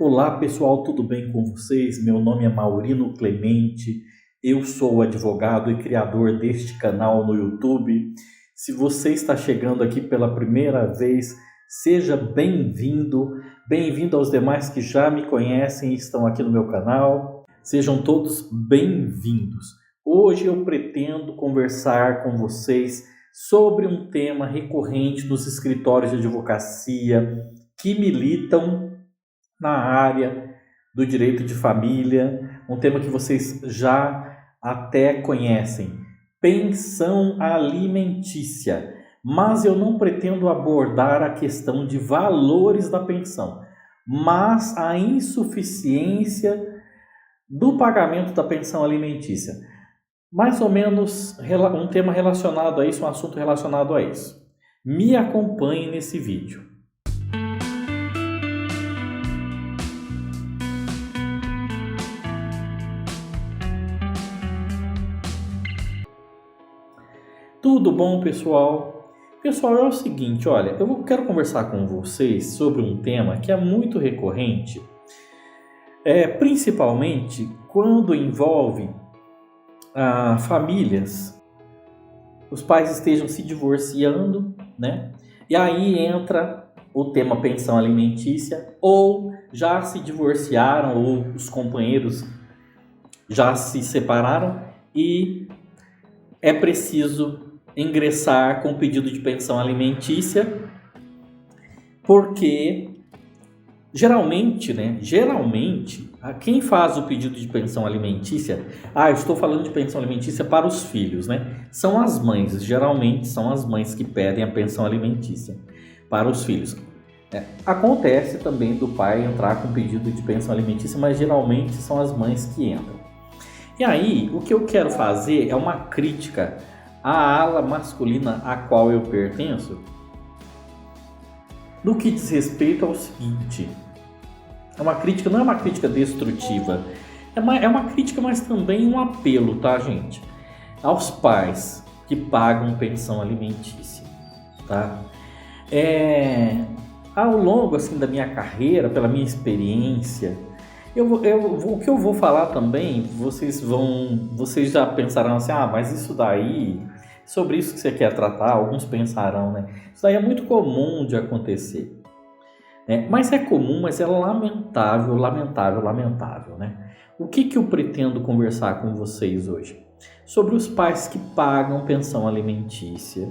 Olá pessoal, tudo bem com vocês? Meu nome é Maurino Clemente, eu sou advogado e criador deste canal no YouTube. Se você está chegando aqui pela primeira vez, seja bem-vindo, bem-vindo aos demais que já me conhecem e estão aqui no meu canal. Sejam todos bem-vindos. Hoje eu pretendo conversar com vocês sobre um tema recorrente nos escritórios de advocacia que militam na área do direito de família, um tema que vocês já até conhecem, pensão alimentícia. Mas eu não pretendo abordar a questão de valores da pensão, mas a insuficiência do pagamento da pensão alimentícia. Mais ou menos um tema relacionado a isso, um assunto relacionado a isso. Me acompanhe nesse vídeo. Tudo bom, pessoal? Pessoal, é o seguinte, olha, eu quero conversar com vocês sobre um tema que é muito recorrente, principalmente quando envolve famílias, os pais estejam se divorciando, né? E aí entra o tema pensão alimentícia, ou já se divorciaram, ou os companheiros já se separaram e é preciso ingressar com pedido de pensão alimentícia, porque geralmente, quem faz o pedido de pensão alimentícia, eu estou falando de pensão alimentícia para os filhos, né? São as mães, geralmente são as mães que pedem a pensão alimentícia para os filhos. Acontece também do pai entrar com pedido de pensão alimentícia, mas geralmente são as mães que entram. E aí, o que eu quero fazer é uma crítica à ala masculina a qual eu pertenço, no que diz respeito ao seguinte: não é uma crítica destrutiva, é uma crítica, mas também um apelo, tá, gente? Aos pais que pagam pensão alimentícia, tá? Ao longo, assim, da minha carreira, pela minha experiência, o que eu vou falar também, vocês já pensarão assim, mas isso daí, sobre isso que você quer tratar, alguns pensarão, né? Isso daí é muito comum de acontecer. Mas é comum, mas é lamentável, né? O que eu pretendo conversar com vocês hoje? Sobre os pais que pagam pensão alimentícia,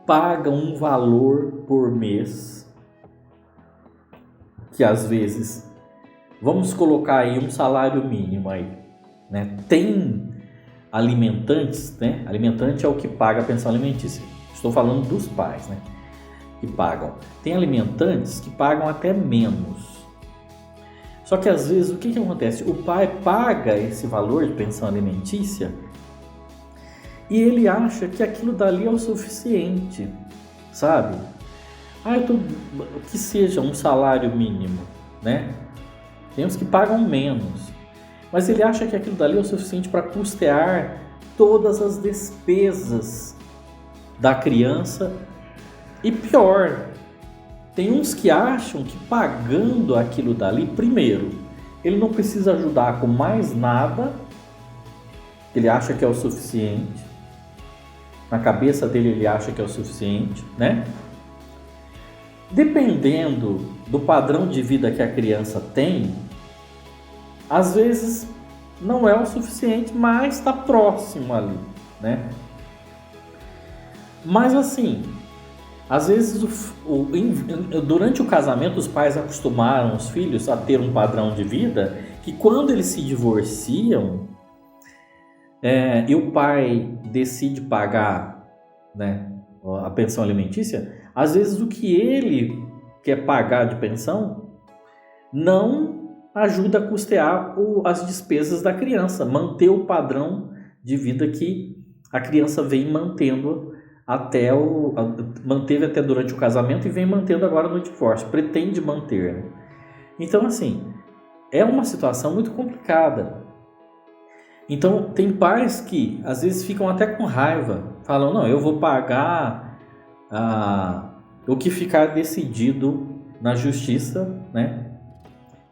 pagam um valor por mês, que às vezes, vamos colocar aí um salário mínimo aí, né? Tem alimentantes, né? Alimentante é o que paga a pensão alimentícia. Estou falando dos pais, né? Que pagam. Tem alimentantes que pagam até menos. Só que às vezes o que acontece? O pai paga esse valor de pensão alimentícia e ele acha que aquilo dali é o suficiente, sabe? Que seja um salário mínimo, né? Tem uns que pagam menos, mas ele acha que aquilo dali é o suficiente para custear todas as despesas da criança. E pior, tem uns que acham que pagando aquilo dali, primeiro, ele não precisa ajudar com mais nada, ele acha que é o suficiente, na cabeça dele ele acha que é o suficiente, né? Dependendo do padrão de vida que a criança tem, às vezes não é o suficiente, mas está próximo ali, né? Mas assim, às vezes durante o casamento os pais acostumaram os filhos a ter um padrão de vida que quando eles se divorciam, e o pai decide pagar, né, a pensão alimentícia, às vezes o que ele quer pagar de pensão não ajuda a custear as despesas da criança, manter o padrão de vida que a criança vem mantendo manteve até durante o casamento e vem mantendo agora no divórcio, pretende manter, né? Então, assim, é uma situação muito complicada. Então, tem pais que às vezes ficam até com raiva, falam, não, eu vou pagar o que ficar decidido na justiça, né?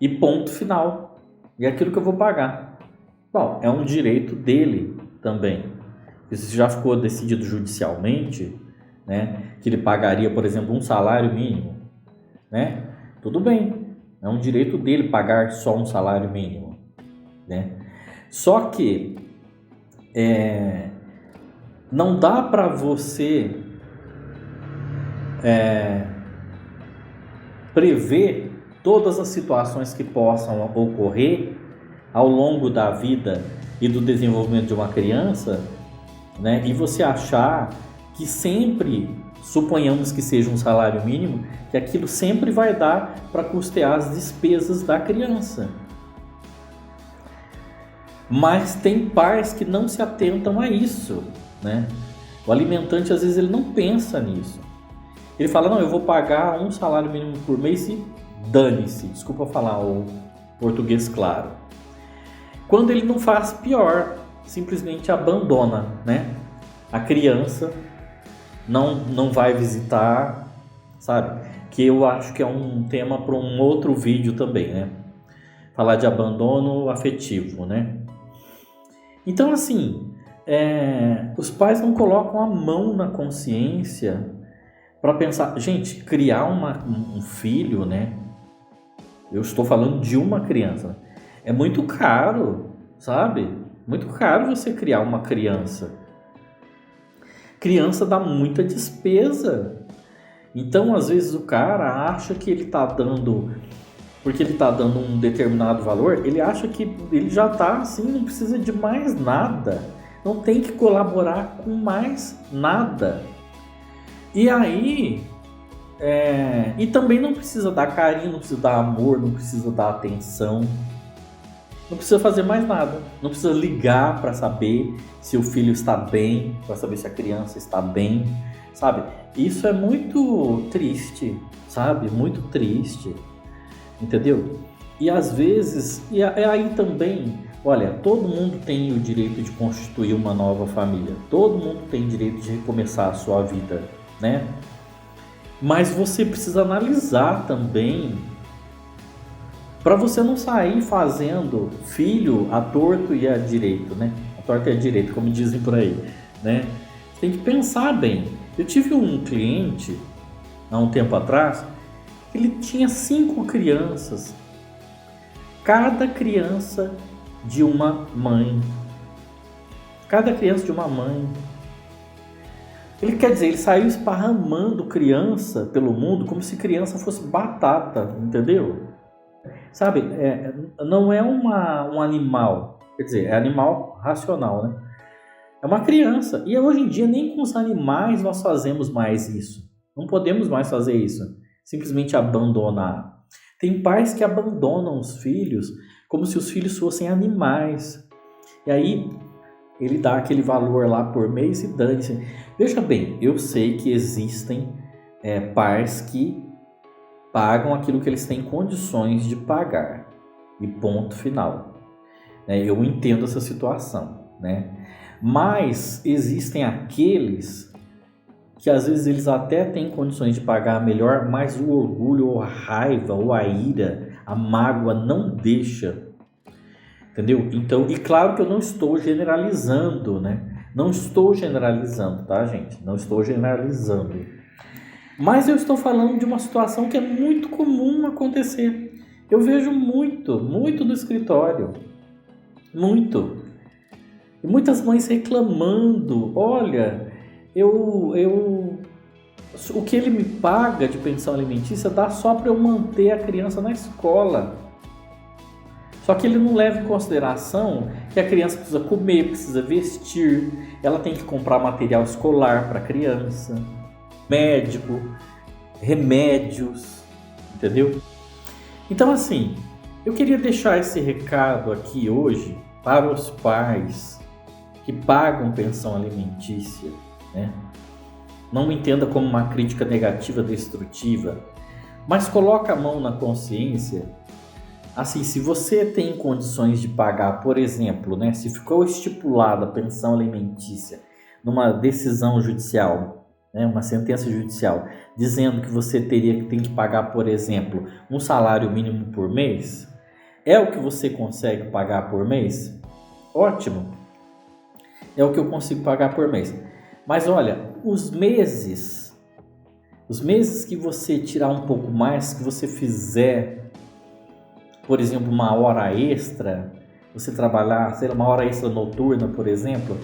e ponto final. E é aquilo que eu vou pagar. Bom, é um direito dele também. Isso já ficou decidido judicialmente, né? Que ele pagaria, por exemplo, um salário mínimo, né? Tudo bem, é um direito dele pagar só um salário mínimo, né? Só que não dá para você prever todas as situações que possam ocorrer ao longo da vida e do desenvolvimento de uma criança, né? E você achar que sempre, suponhamos que seja um salário mínimo, que aquilo sempre vai dar para custear as despesas da criança. Mas tem pais que não se atentam a isso, né? O alimentante, às vezes, ele não pensa nisso. Ele fala, não, eu vou pagar um salário mínimo por mês e dane-se. Desculpa falar o português claro. Quando ele não faz, pior, simplesmente abandona, né? A criança não vai visitar, sabe? Que eu acho que é um tema para um outro vídeo também, né? Falar de abandono afetivo, né? Então, assim, os pais não colocam a mão na consciência para pensar, gente, criar um filho, né? Eu estou falando de uma criança. É muito caro, sabe? Muito caro você criar uma criança. Criança dá muita despesa. Então, às vezes, o cara acha que ele está dando... Porque ele está dando um determinado valor, ele acha que ele já está assim, não precisa de mais nada. Não tem que colaborar com mais nada. E aí... E também não precisa dar carinho, não precisa dar amor, não precisa dar atenção. Não precisa fazer mais nada. Não precisa ligar para saber se o filho está bem, para saber se a criança está bem, sabe? Isso é muito triste, sabe? Muito triste. Entendeu? E às vezes, aí também, olha, todo mundo tem o direito de constituir uma nova família. Todo mundo tem direito de recomeçar a sua vida, né? Mas você precisa analisar também para você não sair fazendo filho à torto e à direito, né? À torta e à direito, como dizem por aí, né? Você tem que pensar bem. Eu tive um cliente há um tempo atrás, ele tinha 5 crianças, cada criança de uma mãe. Cada criança de uma mãe. Ele quer dizer, ele saiu esparramando criança pelo mundo como se criança fosse batata, entendeu? Sabe, não é um animal, quer dizer, é animal racional, né? É uma criança. E hoje em dia nem com os animais nós fazemos mais isso. Não podemos mais fazer isso. Simplesmente abandonar. Tem pais que abandonam os filhos como se os filhos fossem animais. E aí ele dá aquele valor lá por mês e dane-se. Veja bem, eu sei que existem pais que pagam aquilo que eles têm condições de pagar. E ponto final. Eu entendo essa situação, né? Mas existem aqueles que às vezes eles até têm condições de pagar melhor, mas o orgulho, ou a raiva, ou a ira, a mágoa não deixa. Entendeu? Então, e claro que eu não estou generalizando, né? Não estou generalizando, tá, gente? Não estou generalizando. Mas eu estou falando de uma situação que é muito comum acontecer. Eu vejo muito no escritório. Muito. E muitas mães reclamando, olha, o que ele me paga de pensão alimentícia dá só para eu manter a criança na escola. Só que ele não leva em consideração que a criança precisa comer, precisa vestir, ela tem que comprar material escolar para a criança, médico, remédios, entendeu? Então, assim, eu queria deixar esse recado aqui hoje para os pais que pagam pensão alimentícia, né? Não me entenda como uma crítica negativa, destrutiva, mas coloca a mão na consciência. Assim, se você tem condições de pagar, por exemplo, né, se ficou estipulada a pensão alimentícia numa decisão judicial, né, uma sentença judicial, dizendo que você tem que pagar, por exemplo, um salário mínimo por mês, É o que você consegue pagar por mês? Ótimo, é o que eu consigo pagar por mês. Mas olha, os meses que você tirar um pouco mais, que você fizer, por exemplo, uma hora extra, você trabalhar, sei lá, uma hora extra noturna, por exemplo,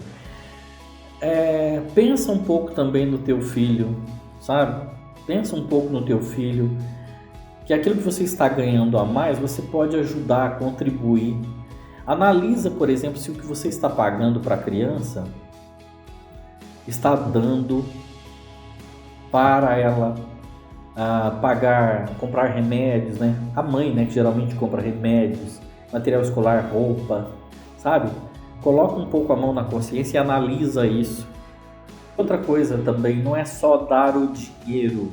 pensa um pouco também no teu filho, sabe? Pensa um pouco no teu filho, que aquilo que você está ganhando a mais, você pode ajudar a contribuir. Analisa, por exemplo, se o que você está pagando para a criança está dando para ela comprar remédios, né? A mãe, né, que geralmente compra remédios, material escolar, roupa, sabe? Coloca um pouco a mão na consciência e analisa isso. Outra coisa também, não é só dar o dinheiro,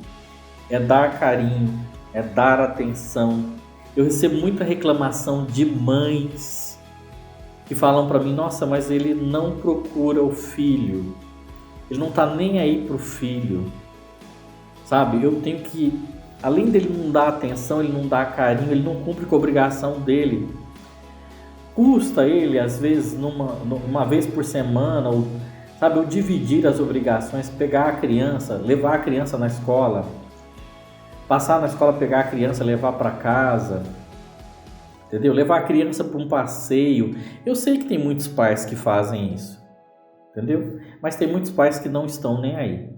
é dar carinho, é dar atenção. Eu recebo muita reclamação de mães que falam para mim: nossa, mas ele não procura o filho, ele não tá nem aí pro filho, sabe? Eu tenho que, além dele não dar atenção, ele não dá carinho, ele não cumpre com a obrigação dele. Custa ele, às vezes, uma vez por semana, ou, sabe, eu dividir as obrigações, pegar a criança, levar a criança na escola, passar na escola, pegar a criança, levar para casa, entendeu? Levar a criança para um passeio. Eu sei que tem muitos pais que fazem isso, entendeu? Mas tem muitos pais que não estão nem aí.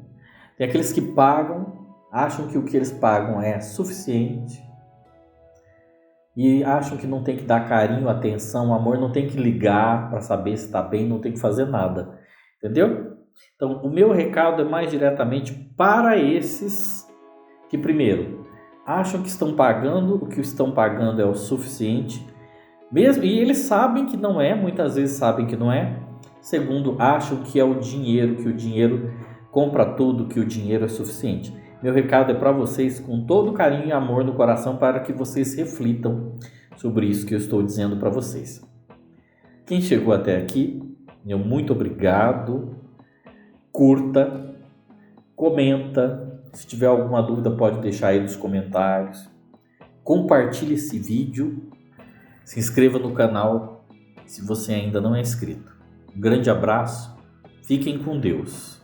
Tem aqueles que pagam, acham que o que eles pagam é suficiente e acham que não tem que dar carinho, atenção, amor, não tem que ligar para saber se está bem, não tem que fazer nada, entendeu? Então, o meu recado é mais diretamente para esses que, primeiro, acham que estão pagando, o que estão pagando é o suficiente, mesmo, e eles sabem que não é, muitas vezes sabem que não é. Segundo, acham que é o dinheiro, que o dinheiro compra tudo, que o dinheiro é suficiente. Meu recado é para vocês com todo carinho e amor no coração, para que vocês reflitam sobre isso que eu estou dizendo para vocês. Quem chegou até aqui, meu muito obrigado. Curta, comenta. Se tiver alguma dúvida, pode deixar aí nos comentários. Compartilhe esse vídeo. Se inscreva no canal se você ainda não é inscrito. Um grande abraço. Fiquem com Deus.